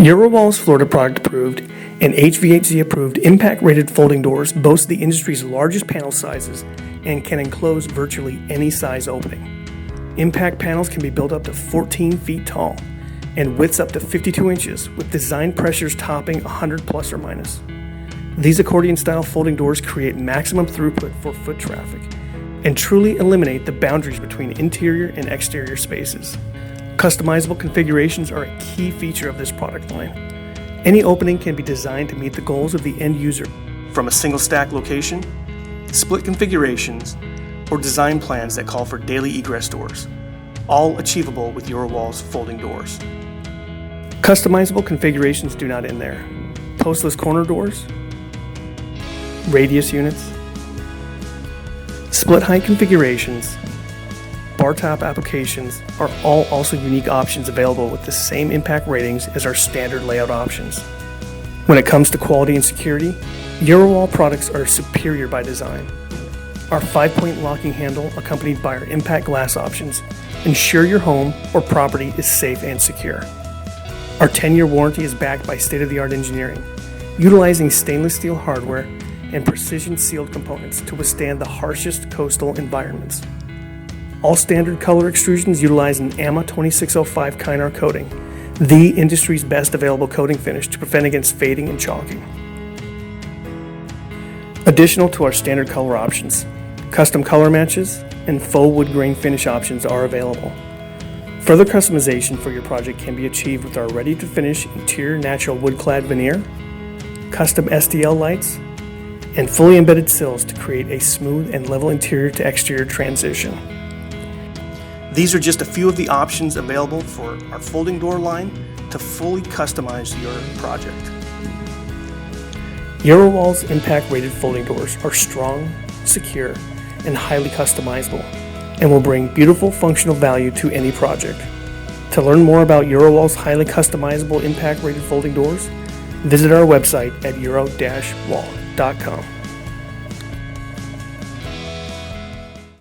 Eurowall's Florida product approved and HVAC approved impact rated folding doors boast the industry's largest panel sizes and can enclose virtually any size opening. Impact panels can be built up to 14 feet tall and widths up to 52 inches with design pressures topping 100 plus or minus. These accordion style folding doors create maximum throughput for foot traffic and truly eliminate the boundaries between interior and exterior spaces. Customizable configurations are a key feature of this product line. Any opening can be designed to meet the goals of the end user, from a single stack location, split configurations, or design plans that call for daily egress doors, all achievable with Eurowall's folding doors. Customizable configurations do not end there. Postless corner doors, radius units, split height configurations, bar top applications are all also unique options available with the same impact ratings as our standard layout options. When it comes to quality and security, Eurowall products are superior by design. Our 5-point locking handle, accompanied by our impact glass options, ensure your home or property is safe and secure. Our 10-year warranty is backed by state-of-the-art engineering, utilizing stainless steel hardware and precision sealed components to withstand the harshest coastal environments. All standard color extrusions utilize an AMA 2605 Kynar coating, the industry's best available coating finish to prevent against fading and chalking. Additional to our standard color options, custom color matches and faux wood grain finish options are available. Further customization for your project can be achieved with our ready-to-finish interior natural wood-clad veneer, custom STL lights, and fully embedded sills to create a smooth and level interior to exterior transition. These are just a few of the options available for our folding door line to fully customize your project. Eurowall's impact rated folding doors are strong, secure, and highly customizable, and will bring beautiful functional value to any project. To learn more about Eurowall's highly customizable impact rated folding doors, visit our website at euro-wall.com.